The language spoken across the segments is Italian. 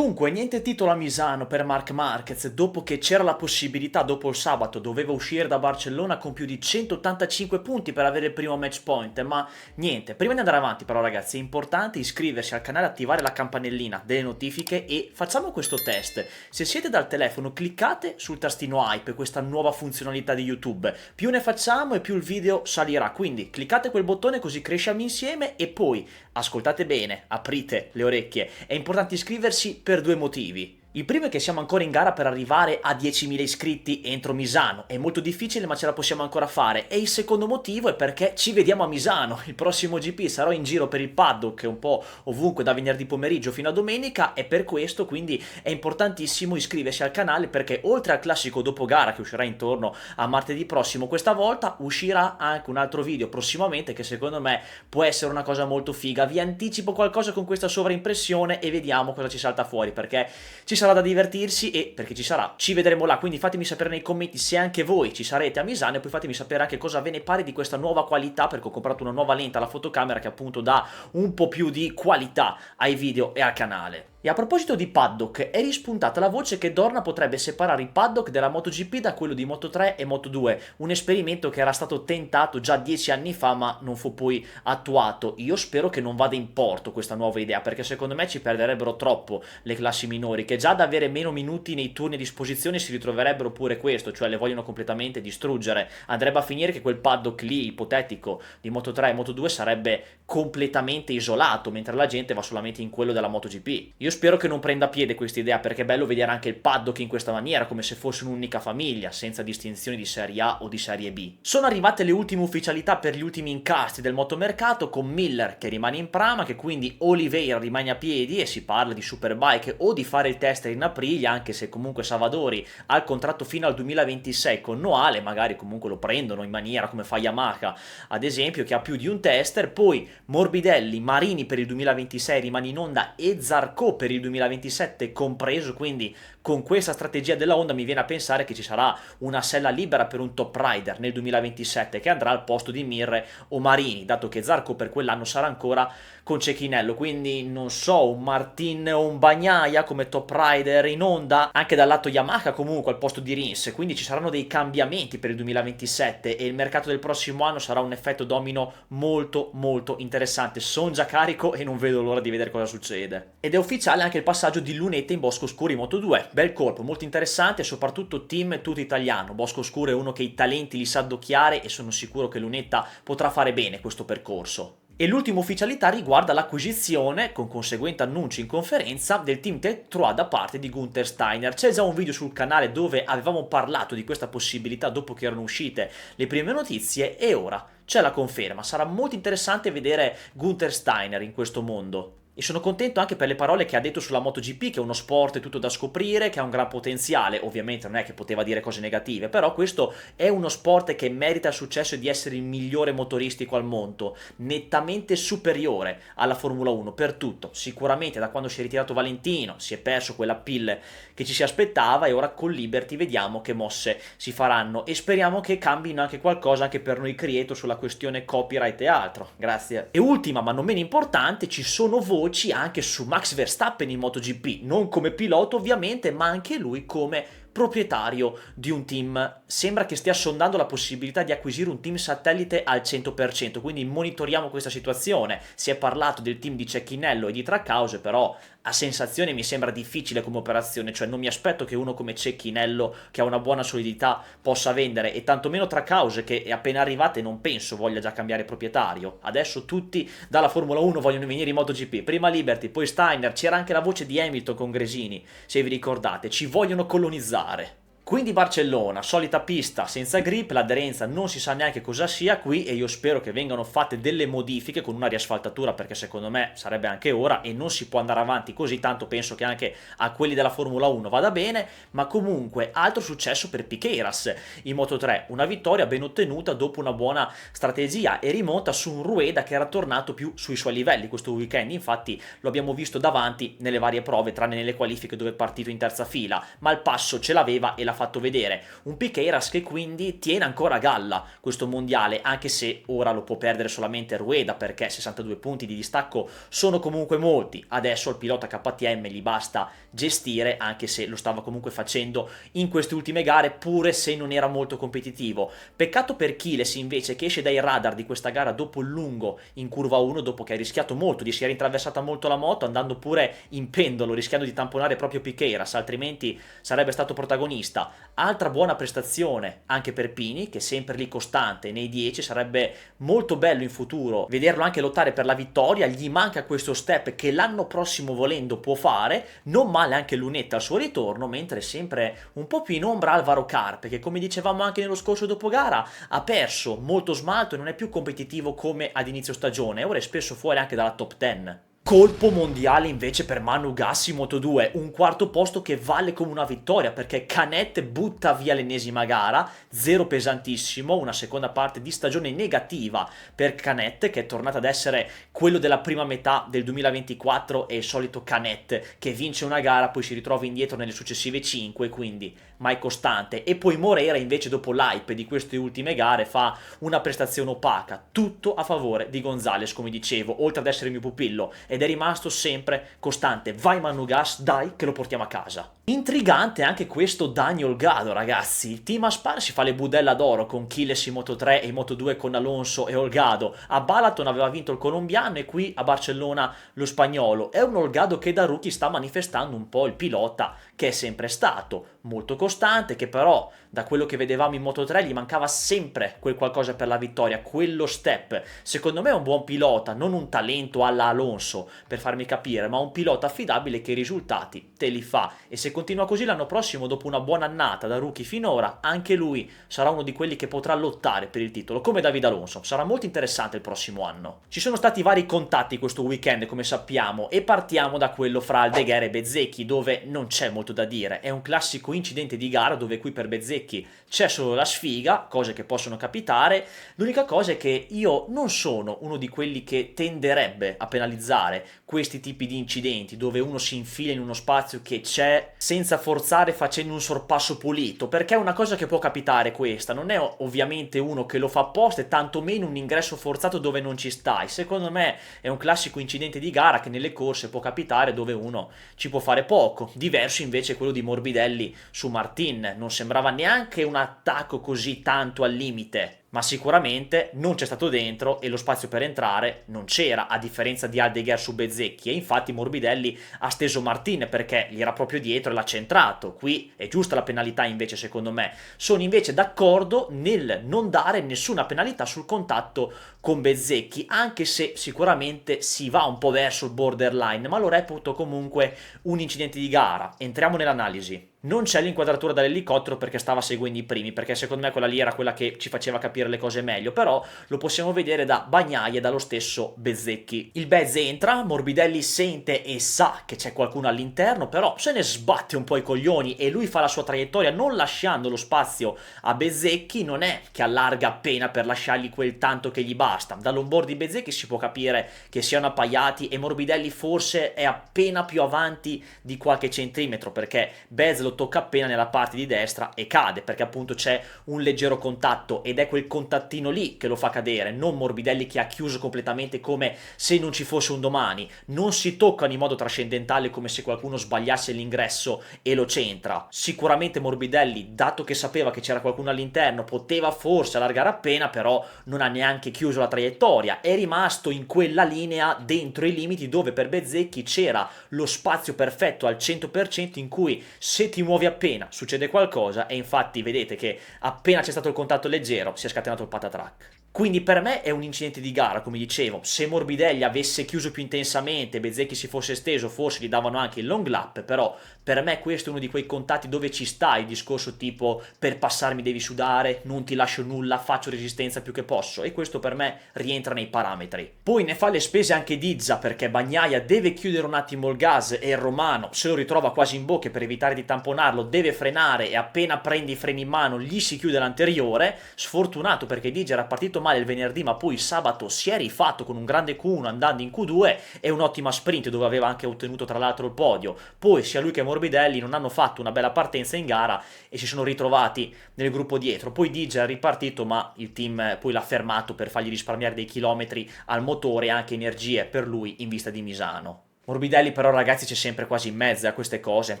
Dunque, niente titolo a Misano per Marc Marquez, dopo che c'era la possibilità, dopo il sabato, doveva uscire da Barcellona con più di 185 punti per avere il primo match point, ma niente. Prima di andare avanti però ragazzi, è importante iscriversi al canale, attivare la campanellina delle notifiche e facciamo questo test. Se siete dal telefono, cliccate sul tastino hype, questa nuova funzionalità di YouTube. Più ne facciamo e più il video salirà, quindi cliccate quel bottone così cresciamo insieme e poi ascoltate bene, aprite le orecchie. È importante iscriversi per due motivi. Il primo è che siamo ancora in gara per arrivare a 10.000 iscritti entro Misano, è molto difficile ma ce la possiamo ancora fare, e il secondo motivo è perché ci vediamo a Misano, il prossimo GP sarò in giro per il paddock un po' ovunque da venerdì pomeriggio fino a domenica e per questo quindi è importantissimo iscriversi al canale perché oltre al classico dopo gara che uscirà intorno a martedì prossimo, questa volta uscirà anche un altro video prossimamente che secondo me può essere una cosa molto figa. Vi anticipo qualcosa con questa sovraimpressione e vediamo cosa ci salta fuori perché ci sarà da divertirsi e perché ci sarà, ci vedremo là, quindi fatemi sapere nei commenti se anche voi ci sarete a Misano e poi fatemi sapere anche cosa ve ne pare di questa nuova qualità perché ho comprato una nuova lente alla fotocamera che appunto dà un po' più di qualità ai video e al canale. E a proposito di paddock, è rispuntata la voce che Dorna potrebbe separare il paddock della MotoGP da quello di Moto3 e Moto2, un esperimento che era stato tentato già 10 anni fa ma non fu poi attuato. Io spero che non vada in porto questa nuova idea perché secondo me ci perderebbero troppo le classi minori che già ad avere meno minuti nei turni a disposizione si ritroverebbero pure questo, cioè le vogliono completamente distruggere. Andrebbe a finire che quel paddock lì ipotetico di Moto3 e Moto2 sarebbe completamente isolato mentre la gente va solamente in quello della MotoGP. Io spero che non prenda piede questa idea perché è bello vedere anche il paddock in questa maniera, come se fosse un'unica famiglia, senza distinzioni di Serie A o di Serie B. Sono arrivate le ultime ufficialità per gli ultimi incastri del motomercato, con Miller che rimane in prama, che quindi Oliveira rimane a piedi e si parla di Superbike o di fare il tester in aprile, anche se comunque Savadori ha il contratto fino al 2026 con Noale, magari comunque lo prendono in maniera come fa Yamaha, ad esempio, che ha più di un tester, poi Morbidelli, Marini per il 2026 rimane in Honda e Zarco per il 2027 compreso, quindi con questa strategia della Honda mi viene a pensare che ci sarà una sella libera per un top rider nel 2027 che andrà al posto di Mir o Marini, dato che Zarco per quell'anno sarà ancora con Cecchinello, quindi non so, un Martin o un Bagnaia come top rider in Honda, anche dal lato Yamaha comunque al posto di Rins, quindi ci saranno dei cambiamenti per il 2027 e il mercato del prossimo anno sarà un effetto domino molto molto interessante. Sono già carico e non vedo l'ora di vedere cosa succede. Ed è ufficiale anche il passaggio di Lunetta in Bosco Oscuro in Moto2, bel colpo, molto interessante e soprattutto team tutto italiano. Bosco Oscuro è uno che i talenti li sa addocchiare e sono sicuro che Lunetta potrà fare bene questo percorso. E l'ultima ufficialità riguarda l'acquisizione, con conseguente annuncio in conferenza, del team Tech3 da parte di Gunther Steiner. C'è già un video sul canale dove avevamo parlato di questa possibilità dopo che erano uscite le prime notizie e ora c'è la conferma. Sarà molto interessante vedere Gunther Steiner in questo mondo. E sono contento anche per le parole che ha detto sulla MotoGP, che è uno sport tutto da scoprire, che ha un gran potenziale. Ovviamente non è che poteva dire cose negative, però questo è uno sport che merita il successo di essere il migliore motoristico al mondo, nettamente superiore alla Formula 1 per tutto. Sicuramente da quando si è ritirato Valentino si è perso quella pill che ci si aspettava e ora con Liberty vediamo che mosse si faranno e speriamo che cambino anche qualcosa anche per noi creator sulla questione copyright e altro. Grazie. E ultima ma non meno importante, ci sono voci anche su Max Verstappen in MotoGP, non come pilota ovviamente, ma anche lui come proprietario di un team. Sembra che stia sondando la possibilità di acquisire un team satellite al 100%, quindi monitoriamo questa situazione. Si è parlato del team di Cecchinello e di Trackhouse, però a sensazione mi sembra difficile come operazione, cioè non mi aspetto che uno come Cecchinello, che ha una buona solidità, possa vendere, e tantomeno Trackhouse, che è appena arrivata e non penso voglia già cambiare proprietario. Adesso tutti dalla Formula 1 vogliono venire in MotoGP, prima Liberty, poi Steiner, c'era anche la voce di Hamilton con Gresini, se vi ricordate, ci vogliono colonizzare. Quindi Barcellona, solita pista senza grip, l'aderenza non si sa neanche cosa sia qui e io spero che vengano fatte delle modifiche con una riasfaltatura perché secondo me sarebbe anche ora e non si può andare avanti così tanto, penso che anche a quelli della Formula 1 vada bene, ma comunque altro successo per Piqueiras in Moto3, una vittoria ben ottenuta dopo una buona strategia e rimonta su un Rueda che era tornato più sui suoi livelli questo weekend, infatti lo abbiamo visto davanti nelle varie prove tranne nelle qualifiche dove è partito in terza fila, ma il passo ce l'aveva e l'ha fatto vedere. Un Piqueiras che quindi tiene ancora a galla questo mondiale, anche se ora lo può perdere solamente Rueda, perché 62 punti di distacco sono comunque molti. Adesso al pilota KTM gli basta gestire, anche se lo stava comunque facendo in queste ultime gare, pure se non era molto competitivo. Peccato per Chiles invece, che esce dai radar di questa gara dopo il lungo in curva 1, dopo che ha rischiato molto, gli si era intraversata molto la moto, andando pure in pendolo, rischiando di tamponare proprio Piqueiras, altrimenti sarebbe stato protagonista. Altra buona prestazione anche per Pini, che è sempre lì costante nei 10, sarebbe molto bello in futuro vederlo anche lottare per la vittoria. Gli manca questo step che l'anno prossimo volendo può fare. Non male anche Lunetta al suo ritorno, mentre sempre un po' più in ombra Alvaro Carpe, che come dicevamo anche nello scorso dopogara ha perso molto smalto e non è più competitivo come ad inizio stagione, ora è spesso fuori anche dalla top 10. Colpo mondiale invece per Manu Gassi in Moto2, un quarto posto che vale come una vittoria, perché Canet butta via l'ennesima gara, zero pesantissimo, una seconda parte di stagione negativa per Canet, che è tornato ad essere quello della prima metà del 2024, e il solito Canet che vince una gara poi si ritrova indietro nelle successive 5, quindi mai costante. E poi Moreira invece, dopo l'hype di queste ultime gare, fa una prestazione opaca, tutto a favore di Gonzalez, come dicevo, oltre ad essere il mio pupillo, ed è rimasto sempre costante. Vai Manu Gas, dai che lo portiamo a casa. Intrigante anche questo Dani Olgado, ragazzi. Il team Aspar si fa le budella d'oro con Chiles in Moto3 e in Moto2 con Alonso e Olgado. A Balaton aveva vinto il colombiano e qui a Barcellona lo spagnolo. È un Olgado che da rookie sta manifestando un po' il pilota che è sempre stato, molto costante, che però da quello che vedevamo in Moto3 gli mancava sempre quel qualcosa per la vittoria, quello step. Secondo me è un buon pilota, non un talento alla Alonso, per farmi capire, ma un pilota affidabile che i risultati te li fa, e se continua così l'anno prossimo, dopo una buona annata da rookie finora, anche lui sarà uno di quelli che potrà lottare per il titolo, come David Alonso. Sarà molto interessante il prossimo anno. Ci sono stati vari contatti questo weekend, come sappiamo, e partiamo da quello fra Aldeguer e Bezzecchi, dove non c'è molto da dire. È un classico incidente di gara dove qui per Bezzecchi c'è solo la sfiga, cose che possono capitare. L'unica cosa è che io non sono uno di quelli che tenderebbe a penalizzare questi tipi di incidenti dove uno si infila in uno spazio che c'è senza forzare, facendo un sorpasso pulito, perché è una cosa che può capitare questa, non è ovviamente uno che lo fa apposta e tantomeno un ingresso forzato dove non ci stai. Secondo me è un classico incidente di gara che nelle corse può capitare, dove uno ci può fare poco. Diverso invece quello di Morbidelli su Martin, non sembrava neanche un attacco così tanto al limite, ma sicuramente non c'è stato dentro e lo spazio per entrare non c'era, a differenza di Aldeguer su Bezzecchi, e infatti Morbidelli ha steso Martin perché gli era proprio dietro e l'ha centrato. Qui è giusta la penalità invece, secondo me. Sono invece d'accordo nel non dare nessuna penalità sul contatto con Bezzecchi, anche se sicuramente si va un po' verso il borderline, ma lo reputo comunque un incidente di gara. Entriamo nell'analisi. Non c'è l'inquadratura dall'elicottero perché stava seguendo i primi, perché secondo me quella lì era quella che ci faceva capire le cose meglio, però lo possiamo vedere da Bagnaia e dallo stesso Bezzecchi. Il Bez entra, Morbidelli sente e sa che c'è qualcuno all'interno, però se ne sbatte un po' i coglioni e lui fa la sua traiettoria non lasciando lo spazio a Bezzecchi. Non è che allarga appena per lasciargli quel tanto che gli basta. Dall'onboard di Bezzecchi si può capire che siano appaiati e Morbidelli forse è appena più avanti di qualche centimetro, perché Bez lo tocca appena nella parte di destra e cade, perché appunto c'è un leggero contatto, ed è quel contattino lì che lo fa cadere, non Morbidelli che ha chiuso completamente come se non ci fosse un domani. Non si toccano in modo trascendentale come se qualcuno sbagliasse l'ingresso e lo centra. Sicuramente Morbidelli, dato che sapeva che c'era qualcuno all'interno, poteva forse allargare appena, però non ha neanche chiuso la traiettoria, è rimasto in quella linea dentro i limiti dove per Bezzecchi c'era lo spazio perfetto al 100%, in cui se ti muovi appena succede qualcosa, e infatti vedete che appena c'è stato il contatto leggero si è scatenato il patatrack. Quindi per me è un incidente di gara, come dicevo. Se Morbidelli avesse chiuso più intensamente, Bezzecchi si fosse steso, forse gli davano anche il long lap, però per me questo è uno di quei contatti dove ci sta il discorso tipo per passarmi devi sudare, non ti lascio nulla, faccio resistenza più che posso, e questo per me rientra nei parametri. Poi ne fa le spese anche Dizza, perché Bagnaia deve chiudere un attimo il gas e il romano se lo ritrova quasi in bocca, per evitare di tamponarlo deve frenare e appena prende i freni in mano gli si chiude l'anteriore. Sfortunato perché Dizza era partito partito male il venerdì, ma poi il sabato si è rifatto con un grande Q1 andando in Q2 e un'ottima sprint dove aveva anche ottenuto tra l'altro il podio. Poi sia lui che Morbidelli non hanno fatto una bella partenza in gara e si sono ritrovati nel gruppo dietro. Poi Digia è ripartito, ma il team poi l'ha fermato per fargli risparmiare dei chilometri al motore e anche energie per lui in vista di Misano. Morbidelli però ragazzi c'è sempre quasi in mezzo a queste cose,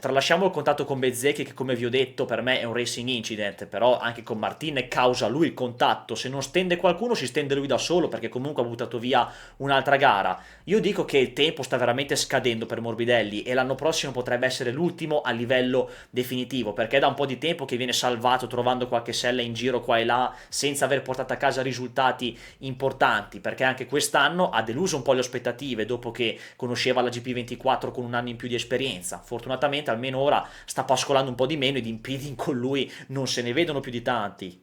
tralasciamo il contatto con Bezzecchi che come vi ho detto per me è un racing incident, però anche con Martin causa lui il contatto, se non stende qualcuno si stende lui da solo perché comunque ha buttato via un'altra gara. Io dico che il tempo sta veramente scadendo per Morbidelli e l'anno prossimo potrebbe essere l'ultimo a livello definitivo perché è da un po' di tempo che viene salvato trovando qualche sella in giro qua e là senza aver portato a casa risultati importanti, perché anche quest'anno ha deluso un po' le aspettative dopo che conosceva la GP24 con un anno in più di esperienza. Fortunatamente almeno ora sta pascolando un po' di meno ed in impeding con lui non se ne vedono più di tanti.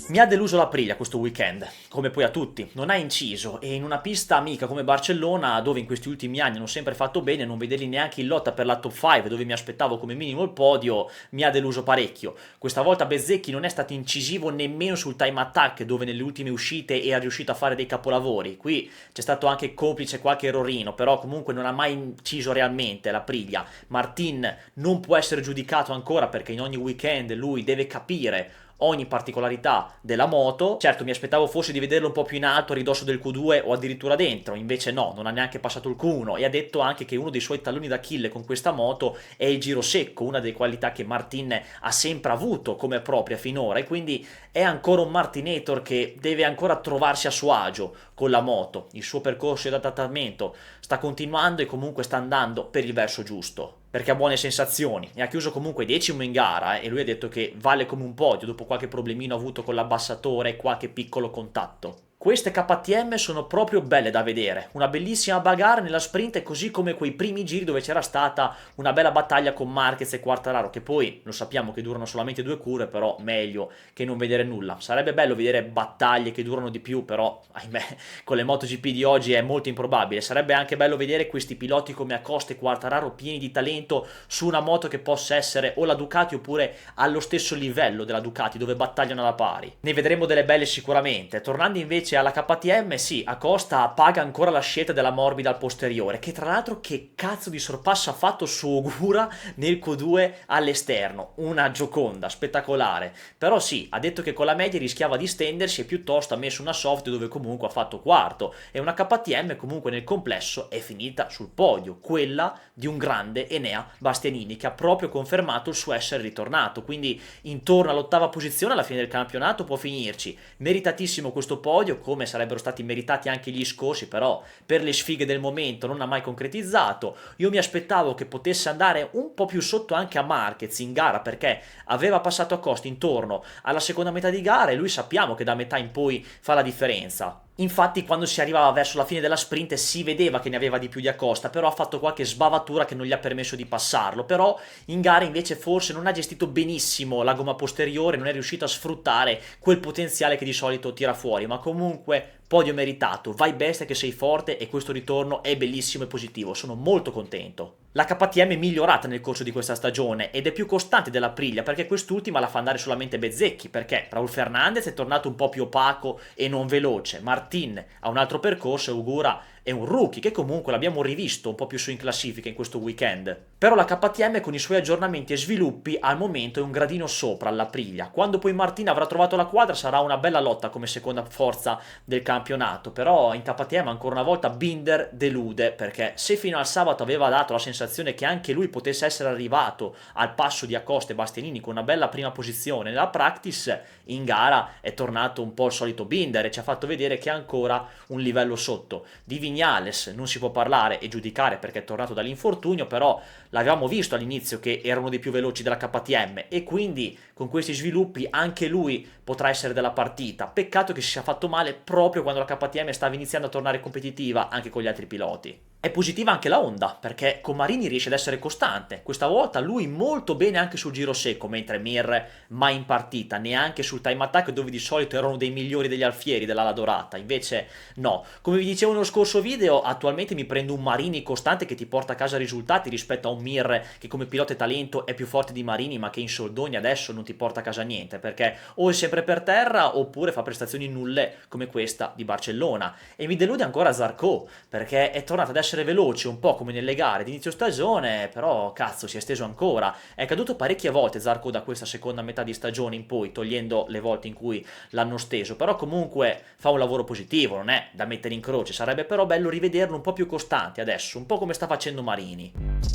Mi ha deluso l'Aprilia questo weekend, come poi a tutti, non ha inciso e in una pista amica come Barcellona, dove in questi ultimi anni hanno sempre fatto bene, non vederli neanche in lotta per la top 5, dove mi aspettavo come minimo il podio, mi ha deluso parecchio. Questa volta Bezzecchi non è stato incisivo nemmeno sul time attack, dove nelle ultime uscite era riuscito a fare dei capolavori. Qui c'è stato anche complice qualche errorino, però comunque non ha mai inciso realmente l'Aprilia. Martin non può essere giudicato ancora perché in ogni weekend lui deve capire ogni particolarità della moto. Certo mi aspettavo forse di vederlo un po' più in alto a ridosso del Q2 o addirittura dentro, invece no, non ha neanche passato il Q1 e ha detto anche che uno dei suoi talloni d'Achille con questa moto è il giro secco, una delle qualità che Martin ha sempre avuto come propria finora e quindi è ancora un Martinator che deve ancora trovarsi a suo agio con la moto. Il suo percorso di adattamento sta continuando e comunque sta andando per il verso giusto, perché ha buone sensazioni e ha chiuso comunque 10° in gara e lui ha detto che vale come un podio dopo qualche problemino avuto con l'abbassatore e qualche piccolo contatto. Queste KTM sono proprio belle da vedere, una bellissima bagarre nella sprint così come quei primi giri dove c'era stata una bella battaglia con Marquez e Quartararo, che poi lo sappiamo che durano solamente 2 cure, però meglio che non vedere nulla. Sarebbe bello vedere battaglie che durano di più, però ahimè con le MotoGP di oggi è molto improbabile. Sarebbe anche bello vedere questi piloti come Acosta e Quartararo pieni di talento su una moto che possa essere o la Ducati oppure allo stesso livello della Ducati dove battagliano alla pari. Ne vedremo delle belle sicuramente. Tornando invece alla KTM, sì, Acosta paga ancora la scelta della morbida al posteriore, che tra l'altro che cazzo di sorpasso ha fatto su Ogura nel Q2 all'esterno, una gioconda, spettacolare, però sì, ha detto che con la media rischiava di stendersi e piuttosto ha messo una soft dove comunque ha fatto quarto, e una KTM comunque nel complesso è finita sul podio, quella di un grande Enea Bastianini che ha proprio confermato il suo essere ritornato, quindi intorno all'8ª posizione alla fine del campionato può finirci, meritatissimo questo podio, come sarebbero stati meritati anche gli scorsi, però per le sfighe del momento non ha mai concretizzato. Io mi aspettavo che potesse andare un po' più sotto anche a Marquez in gara perché aveva passato Acosta intorno alla seconda metà di gara e lui sappiamo che da metà in poi fa la differenza. Infatti quando si arrivava verso la fine della sprint si vedeva che ne aveva di più di Acosta, però ha fatto qualche sbavatura che non gli ha permesso di passarlo, però in gara invece forse non ha gestito benissimo la gomma posteriore, non è riuscito a sfruttare quel potenziale che di solito tira fuori, ma comunque podio meritato, vai bestia che sei forte e questo ritorno è bellissimo e positivo, sono molto contento. La KTM è migliorata nel corso di questa stagione ed è più costante dell'Aprilia perché quest'ultima la fa andare solamente Bezzecchi, perché Raul Fernandez è tornato un po' più opaco e non veloce, Martin ha un altro percorso e Ogura è un rookie che comunque l'abbiamo rivisto un po' più su in classifica in questo weekend. Però la KTM con i suoi aggiornamenti e sviluppi al momento è un gradino sopra all'Aprilia. Quando poi Martin avrà trovato la quadra sarà una bella lotta come seconda forza del campionato, però in KTM ancora una volta Binder delude perché se fino al sabato aveva dato la sensazione che anche lui potesse essere arrivato al passo di Acosta e Bastianini con una bella prima posizione nella practice, in gara è tornato un po' il solito Binder e ci ha fatto vedere che è ancora un livello sotto. Di Viñales non si può parlare e giudicare perché è tornato dall'infortunio, però l'avevamo visto all'inizio che era uno dei più veloci della KTM e quindi con questi sviluppi anche lui potrà essere della partita. Peccato che si sia fatto male proprio quando la KTM stava iniziando a tornare competitiva anche con gli altri piloti. È positiva anche la Honda, perché con Marini riesce ad essere costante. Questa volta lui molto bene anche sul giro secco, mentre Mir mai in partita, neanche sul time attack dove di solito erano dei migliori degli alfieri dell'ala dorata. Invece no. Come vi dicevo nello scorso video, attualmente mi prendo un Marini costante che ti porta a casa risultati rispetto a un Mir che come pilota e talento è più forte di Marini, ma che in soldoni adesso non ti porta a casa niente, perché o è sempre per terra oppure fa prestazioni nulle come questa di Barcellona. E mi delude ancora Zarco, perché è tornato ad essere veloce un po' come nelle gare di inizio stagione, però cazzo si è steso ancora, è caduto parecchie volte Zarco da questa seconda metà di stagione in poi, togliendo le volte in cui l'hanno steso, però comunque fa un lavoro positivo, non è da mettere in croce, sarebbe però bello rivederlo un po' più costante adesso, un po' come sta facendo Marini.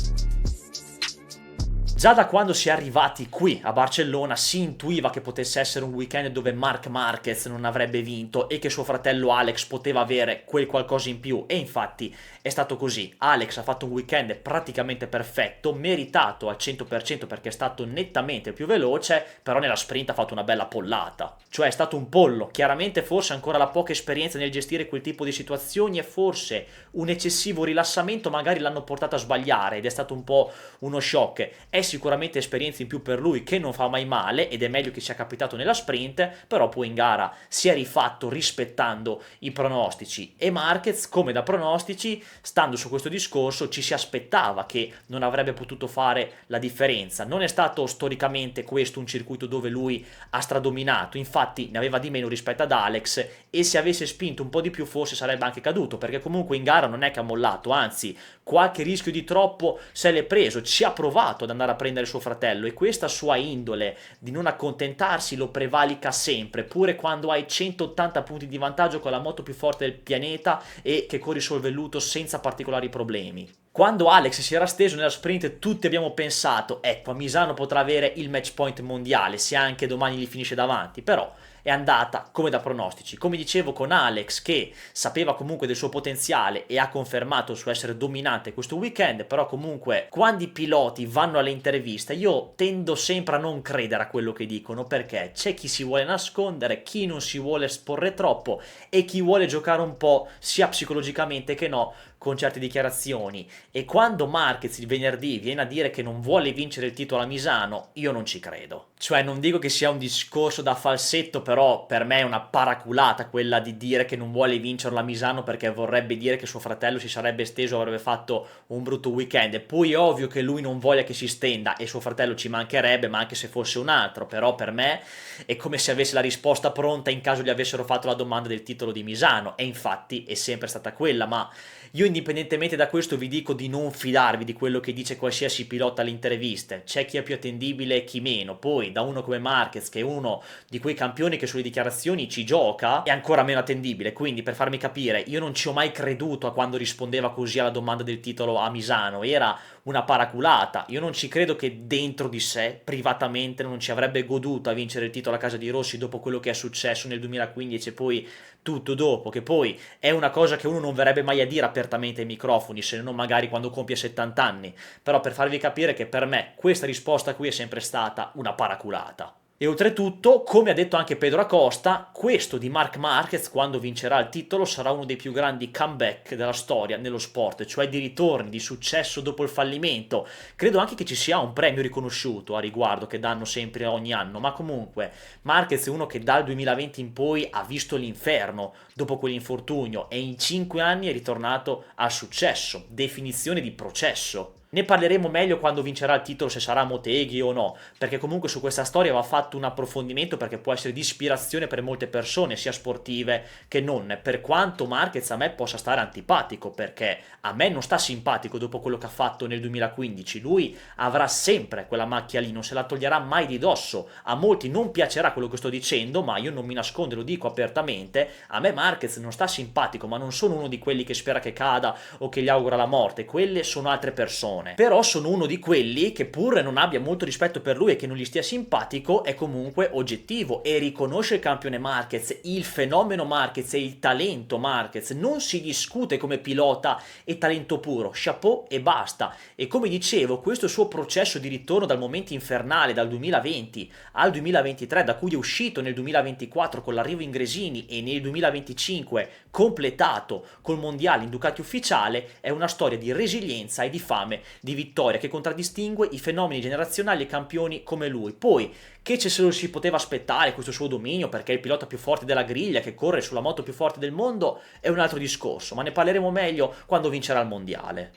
Già da quando si è arrivati qui a Barcellona si intuiva che potesse essere un weekend dove Marc Marquez non avrebbe vinto e che suo fratello Alex poteva avere quel qualcosa in più, e infatti è stato così. Alex ha fatto un weekend praticamente perfetto, meritato al 100% perché è stato nettamente più veloce, però nella sprint ha fatto una bella pollata, cioè è stato un pollo. Chiaramente forse ancora la poca esperienza nel gestire quel tipo di situazioni e forse un eccessivo rilassamento magari l'hanno portato a sbagliare ed è stato un po' uno shock. È sicuramente esperienza in più per lui che non fa mai male ed è meglio che sia capitato nella sprint, però poi in gara si è rifatto rispettando i pronostici e Marquez, come da pronostici, stando su questo discorso, ci si aspettava che non avrebbe potuto fare la differenza. Non è stato storicamente questo un circuito dove lui ha stradominato, infatti ne aveva di meno rispetto ad Alex e se avesse spinto un po' di più forse sarebbe anche caduto, perché comunque in gara non è che ha mollato, anzi qualche rischio di troppo se l'è preso, ci ha provato ad andare a prendere suo fratello e questa sua indole di non accontentarsi lo prevalica sempre, pure quando hai 180 punti di vantaggio con la moto più forte del pianeta e che corri sul velluto senza particolari problemi. Quando Alex si era steso nella sprint tutti abbiamo pensato, ecco, a Misano potrà avere il match point mondiale se anche domani gli finisce davanti, però è andata come da pronostici. Come dicevo con Alex, che sapeva comunque del suo potenziale e ha confermato il suo essere dominante questo weekend, però comunque quando i piloti vanno alle interviste io tendo sempre a non credere a quello che dicono, perché c'è chi si vuole nascondere, chi non si vuole esporre troppo e chi vuole giocare un po' sia psicologicamente che no con certe dichiarazioni. E quando Marquez il venerdì viene a dire che non vuole vincere il titolo a Misano, io non ci credo. Cioè non dico che sia un discorso da falsetto, però per me è una paraculata quella di dire che non vuole vincerla a Misano perché vorrebbe dire che suo fratello si sarebbe esteso o avrebbe fatto un brutto weekend. E poi è ovvio che lui non voglia che si stenda e suo fratello ci mancherebbe, ma anche se fosse un altro, però per me è come se avesse la risposta pronta in caso gli avessero fatto la domanda del titolo di Misano, e infatti è sempre stata quella. Ma io indipendentemente da questo vi dico di non fidarvi di quello che dice qualsiasi pilota alle interviste, c'è chi è più attendibile e chi meno, poi da uno come Marquez che è uno di quei campioni che sulle dichiarazioni ci gioca è ancora meno attendibile, quindi per farmi capire io non ci ho mai creduto a quando rispondeva così alla domanda del titolo a Misano, era una paraculata, io non ci credo che dentro di sé privatamente non ci avrebbe goduto a vincere il titolo a casa di Rossi dopo quello che è successo nel 2015 e poi tutto dopo, che poi è una cosa che uno non verrebbe mai a dire apertamente ai microfoni, se non magari quando compie 70 anni, però per farvi capire che per me questa risposta qui è sempre stata una paraculata. E oltretutto, come ha detto anche Pedro Acosta, questo di Marc Marquez quando vincerà il titolo sarà uno dei più grandi comeback della storia nello sport, cioè di ritorni, di successo dopo il fallimento. Credo anche che ci sia un premio riconosciuto a riguardo che danno sempre ogni anno, ma comunque Marquez è uno che dal 2020 in poi ha visto l'inferno dopo quell'infortunio e in 5 anni è ritornato al successo, definizione di processo. Ne parleremo meglio quando vincerà il titolo, se sarà Motegi o no, perché comunque su questa storia va fatto un approfondimento perché può essere di ispirazione per molte persone, sia sportive che non, per quanto Marquez a me possa stare antipatico, perché a me non sta simpatico dopo quello che ha fatto nel 2015, lui avrà sempre quella macchia lì, non se la toglierà mai di dosso, a molti non piacerà quello che sto dicendo, ma io non mi nascondo, lo dico apertamente, a me Marquez non sta simpatico, ma non sono uno di quelli che spera che cada o che gli augura la morte, quelle sono altre persone. stagione. Però sono uno di quelli che, pur non abbia molto rispetto per lui e che non gli stia simpatico, è comunque oggettivo e riconosce il campione Marquez, il fenomeno Marquez e il talento Marquez. Non si discute come pilota e talento puro, chapeau e basta. E come dicevo, questo suo processo di ritorno dal momento infernale, dal 2020 al 2023, da cui è uscito nel 2024 con l'arrivo in Gresini e nel 2025 completato col mondiale in Ducati ufficiale, è una storia di resilienza e di fame di vittoria che contraddistingue i fenomeni generazionali e campioni come lui. Poi, che se lo si poteva aspettare questo suo dominio perché è il pilota più forte della griglia che corre sulla moto più forte del mondo è un altro discorso, ma ne parleremo meglio quando vincerà il mondiale.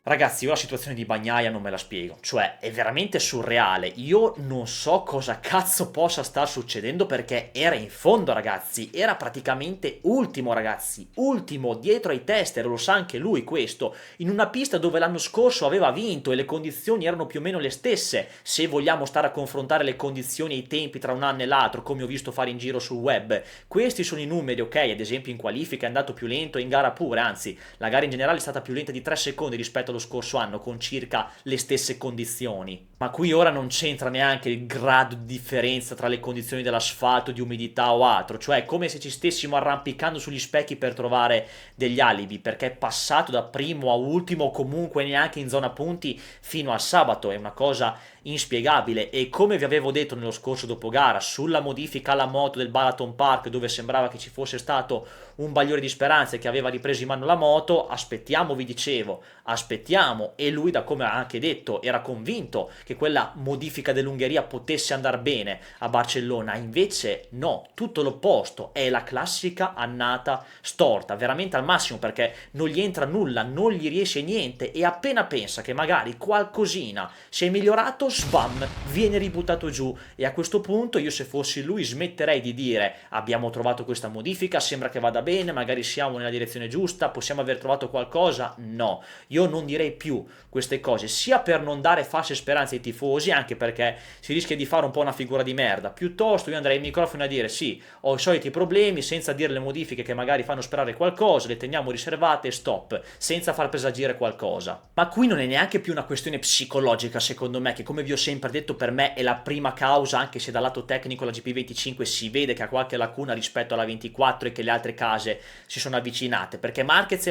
Ragazzi, io la situazione di Bagnaia non me la spiego, cioè è veramente surreale, io non so cosa cazzo possa star succedendo perché era in fondo ragazzi, era praticamente ultimo ragazzi, ultimo dietro ai tester, lo sa anche lui questo, in una pista dove l'anno scorso aveva vinto e le condizioni erano più o meno le stesse, se vogliamo stare a confrontare le condizioni e i tempi tra un anno e l'altro come ho visto fare in giro sul web, questi sono i numeri, ok, ad esempio in qualifica è andato più lento e in gara pure, anzi la gara in generale è stata più lenta di 3 secondi rispetto lo scorso anno con circa le stesse condizioni, ma qui ora non c'entra neanche il grado di differenza tra le condizioni dell'asfalto, di umidità o altro, cioè è come se ci stessimo arrampicando sugli specchi per trovare degli alibi, perché è passato da primo a ultimo o comunque neanche in zona punti fino al sabato, è una cosa inspiegabile. E come vi avevo detto nello scorso dopogara sulla modifica alla moto del Balaton Park, dove sembrava che ci fosse stato un bagliore di speranza e che aveva ripreso in mano la moto, aspettiamo, vi dicevo, aspettiamo, e lui, da come ha anche detto, era convinto che quella modifica dell'Ungheria potesse andare bene a Barcellona, invece no, tutto l'opposto, è la classica annata storta, veramente al massimo, perché non gli entra nulla, non gli riesce niente e appena pensa che magari qualcosina si è migliorato, sbam, viene ributtato giù. E a questo punto io, se fossi lui, smetterei di dire abbiamo trovato questa modifica, sembra che vada bene, magari siamo nella direzione giusta, possiamo aver trovato qualcosa. No, io non direi più queste cose, sia per non dare false speranze ai tifosi, anche perché si rischia di fare un po' una figura di merda, piuttosto io andrei ai microfoni a dire sì, ho i soliti problemi, senza dire le modifiche che magari fanno sperare qualcosa, le teniamo riservate e stop, senza far presagire qualcosa. Ma qui non è neanche più una questione psicologica, secondo me, che come vi ho sempre detto per me è la prima causa, anche se dal lato tecnico la GP25 si vede che ha qualche lacuna rispetto alla 24 e che le altre case si sono avvicinate, perché Marquez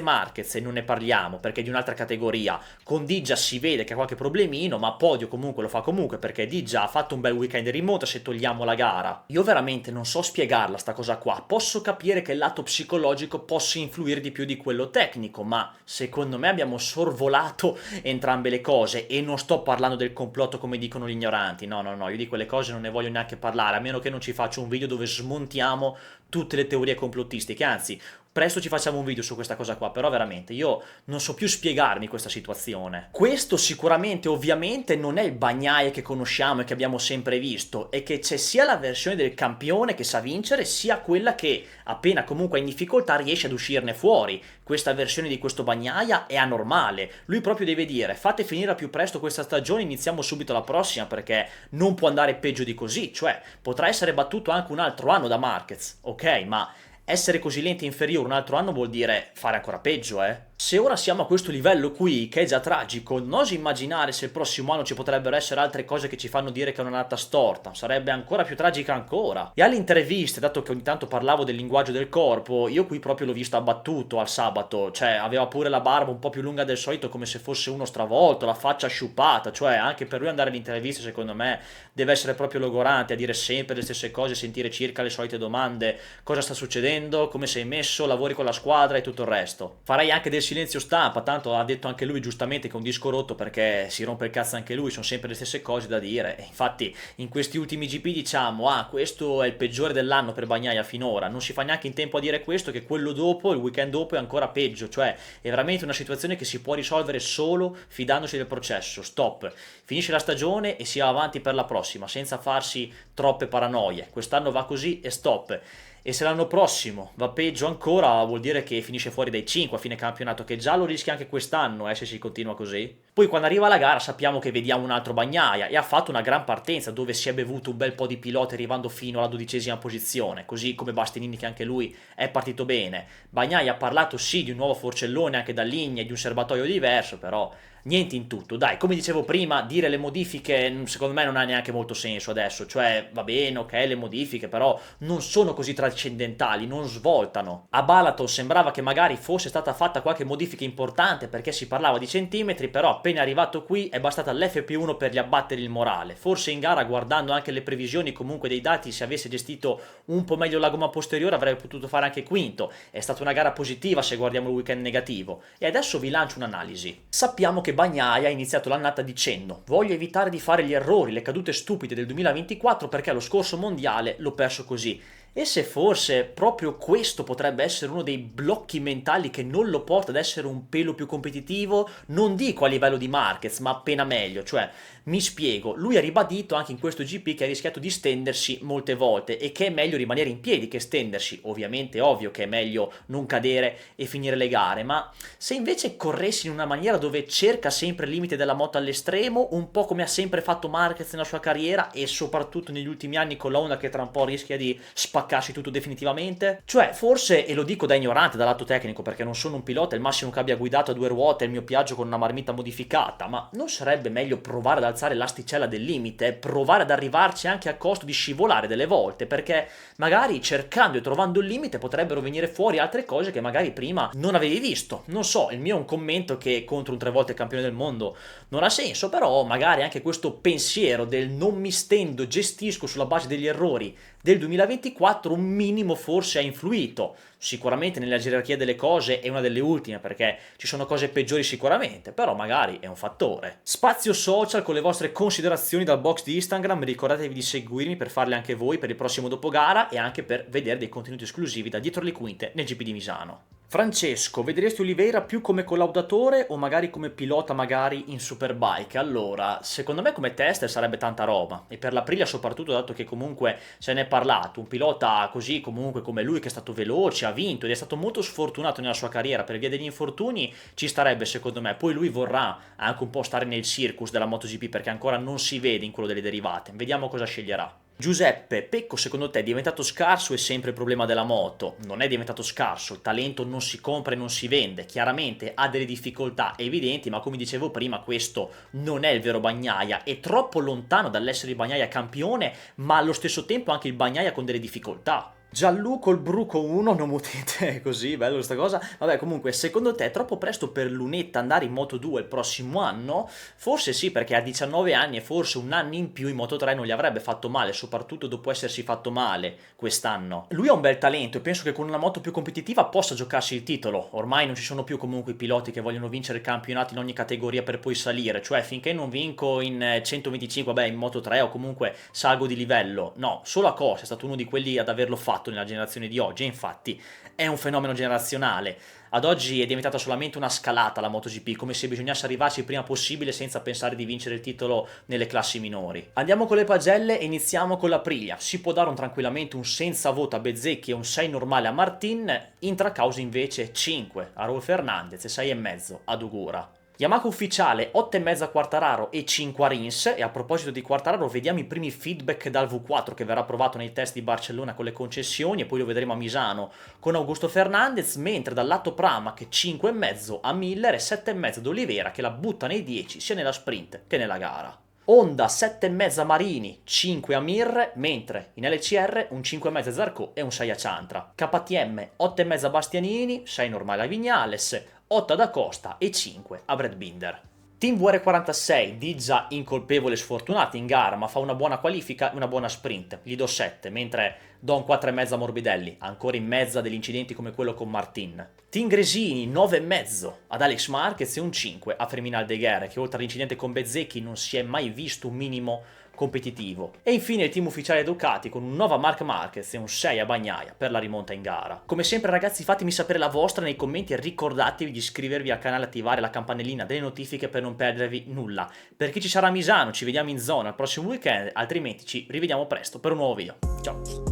e non ne parliamo perché è di un'altra categoria, con Diggia si vede che ha qualche problemino, ma podio comunque lo fa comunque perché Diggia ha fatto un bel weekend in remoto se togliamo la gara. Io veramente non so spiegarla sta cosa qua, posso capire che il lato psicologico possa influire di più di quello tecnico, ma secondo me abbiamo sorvolato entrambe le cose e non sto parlando del complotto come dicono gli ignoranti, no, io di quelle cose non ne voglio neanche parlare, a meno che non ci faccia un video dove smontiamo tutte le teorie complottistiche, anzi presto ci facciamo un video su questa cosa qua, però veramente io non so più spiegarmi questa situazione. Questo sicuramente ovviamente non è il Bagnaia che conosciamo e che abbiamo sempre visto, è che c'è sia la versione del campione che sa vincere, sia quella che appena comunque è in difficoltà riesce ad uscirne fuori. Questa versione di questo Bagnaia è anormale, lui proprio deve dire fate finire al più presto questa stagione, iniziamo subito la prossima perché non può andare peggio di così, cioè potrà essere battuto anche un altro anno da Marquez, ok, ma essere così lenti e inferiore un altro anno vuol dire fare ancora peggio, eh? Se ora siamo a questo livello qui, che è già tragico, non oso immaginare se il prossimo anno ci potrebbero essere altre cose che ci fanno dire che è un'annata storta, sarebbe ancora più tragica ancora. E alle interviste, dato che ogni tanto parlavo del linguaggio del corpo, io qui proprio l'ho visto abbattuto al sabato, cioè aveva pure la barba un po' più lunga del solito come se fosse uno stravolto, la faccia sciupata, cioè anche per lui andare alle interviste secondo me deve essere proprio logorante a dire sempre le stesse cose, sentire circa le solite domande, cosa sta succedendo, come sei messo, lavori con la squadra e tutto il resto. Farei anche del silenzio stampa, tanto ha detto anche lui giustamente che è un disco rotto perché si rompe il cazzo anche lui, sono sempre le stesse cose da dire. E infatti in questi ultimi GP diciamo questo è il peggiore dell'anno per Bagnaia finora, non si fa neanche in tempo a dire questo, che quello dopo, il weekend dopo è ancora peggio, cioè è veramente una situazione che si può risolvere solo fidandosi del processo, stop, finisce la stagione e si va avanti per la prossima senza farsi troppe paranoie, quest'anno va così e stop. E se l'anno prossimo va peggio ancora, vuol dire che finisce fuori dai 5 a fine campionato, che già lo rischia anche quest'anno, se si continua così. Poi quando arriva la gara sappiamo che vediamo un altro Bagnaia, e ha fatto una gran partenza dove si è bevuto un bel po' di piloti arrivando fino alla 12ª posizione, così come Bastianini che anche lui è partito bene. Bagnaia ha parlato sì di un nuovo forcellone anche da linea e di un serbatoio diverso, però niente in tutto. Dai, come dicevo prima, dire le modifiche secondo me non ha neanche molto senso adesso, cioè va bene, ok, le modifiche, però non sono così trascendentali, non svoltano. A Balaton sembrava che magari fosse stata fatta qualche modifica importante perché si parlava di centimetri, però appena arrivato qui è bastata l'FP1 per gli abbattere il morale. Forse in gara, guardando anche le previsioni comunque dei dati, se avesse gestito un po' meglio la gomma posteriore avrebbe potuto fare anche quinto. È stata una gara positiva se guardiamo il weekend negativo. E adesso vi lancio un'analisi. Sappiamo che Bagnaia ha iniziato l'annata dicendo: voglio evitare di fare gli errori, le cadute stupide del 2024 perché allo scorso mondiale l'ho perso così. E se forse proprio questo potrebbe essere uno dei blocchi mentali che non lo porta ad essere un pelo più competitivo, non dico a livello di Marquez, ma appena meglio. Cioè, mi spiego, lui ha ribadito anche in questo GP che ha rischiato di stendersi molte volte e che è meglio rimanere in piedi che stendersi. Ovviamente è ovvio che è meglio non cadere e finire le gare, ma se invece corressi in una maniera dove cerca sempre il limite della moto all'estremo, un po' come ha sempre fatto Marquez nella sua carriera e soprattutto negli ultimi anni con la Honda, che tra un po' rischia di spaccarsi tutto definitivamente, cioè forse, e lo dico da ignorante dal lato tecnico perché non sono un pilota, il massimo che abbia guidato a due ruote è il mio Piaggio con una marmitta modificata, ma non sarebbe meglio provare ad alzare l'asticella del limite, provare ad arrivarci anche a costo di scivolare delle volte, perché magari cercando e trovando il limite potrebbero venire fuori altre cose che magari prima non avevi visto. Non so, il mio è un commento che contro un 3 volte campione del mondo non ha senso, però magari anche questo pensiero del non mi stendo, gestisco sulla base degli errori del 2024 un minimo forse ha influito. Sicuramente nella gerarchia delle cose è una delle ultime perché ci sono cose peggiori sicuramente, però magari è un fattore. Spazio social con le vostre considerazioni dal box di Instagram, ricordatevi di seguirmi per farle anche voi per il prossimo dopogara e anche per vedere dei contenuti esclusivi da dietro le quinte nel GP di Misano. Francesco, vedresti Oliveira più come collaudatore o magari come pilota magari in Superbike? Allora, secondo me come tester sarebbe tanta roba e per l'Aprilia soprattutto, dato che comunque se ne è parlato, un pilota così comunque come lui che è stato veloce, ha vinto ed è stato molto sfortunato nella sua carriera per via degli infortuni, ci starebbe secondo me. Poi lui vorrà anche un po' stare nel circus della MotoGP perché ancora non si vede in quello delle derivate, vediamo cosa sceglierà. Giuseppe, Pecco secondo te è diventato scarso? È sempre il problema della moto? Non è diventato scarso, il talento non si compra e non si vende, chiaramente ha delle difficoltà evidenti, ma come dicevo prima questo non è il vero Bagnaia, è troppo lontano dall'essere il Bagnaia campione, ma allo stesso tempo anche il Bagnaia con delle difficoltà. Gianluco il Bruco 1, non mutite così, bello questa cosa. Vabbè, comunque, secondo te è troppo presto per Lunetta andare in Moto 2 il prossimo anno? Forse sì, perché ha 19 anni e forse un anno in più in Moto 3 non gli avrebbe fatto male, soprattutto dopo essersi fatto male quest'anno. Lui ha un bel talento e penso che con una moto più competitiva possa giocarsi il titolo. Ormai non ci sono più comunque i piloti che vogliono vincere il campionato in ogni categoria per poi salire, cioè finché non vinco in 125, vabbè, in Moto 3 o comunque salgo di livello. No, solo Acosta è stato uno di quelli ad averlo fatto nella generazione di oggi e infatti è un fenomeno generazionale. Ad oggi è diventata solamente una scalata la MotoGP, come se bisognasse arrivarci il prima possibile senza pensare di vincere il titolo nelle classi minori. Andiamo con le pagelle e iniziamo con l'Aprilia. Si può dare tranquillamente un senza voto a Bezzecchi e un 6 normale a Martin, intra causa invece 5 a Raul Fernandez e 6,5 ad Ugura. Yamaha ufficiale 8,5 a Quartararo e 5 a Rins, e a proposito di Quartararo vediamo i primi feedback dal V4 che verrà provato nei test di Barcellona con le concessioni e poi lo vedremo a Misano con Augusto Fernandez, mentre dal lato Pramac 5,5 a Miller e 7,5 ad Oliveira che la butta nei 10 sia nella sprint che nella gara. Honda 7,5 a Marini, 5 a Mir, mentre in LCR un 5,5 a Zarco e un 6 a Ciantra. KTM 8,5 a Bastianini, 6 normale a Vignales, 8 ad Acosta e 5 a Brad Binder. Team VR46, Dizza incolpevole e sfortunato in gara ma fa una buona qualifica e una buona sprint, gli do 7, mentre do un 4,5 a Morbidelli, ancora in mezzo a degli incidenti come quello con Martin. Team Gresini 9,5 ad Alex Marquez e un 5 a Fermin Aldeguer, che oltre all'incidente con Bezzecchi non si è mai visto un minimo competitivo. E infine il team ufficiale Ducati con un nuovo Marc Marquez e un 6 a Bagnaia per la rimonta in gara. Come sempre ragazzi, fatemi sapere la vostra nei commenti e ricordatevi di iscrivervi al canale e attivare la campanellina delle notifiche per non perdervi nulla. Per chi ci sarà a Misano ci vediamo in zona il prossimo weekend, altrimenti ci rivediamo presto per un nuovo video. Ciao!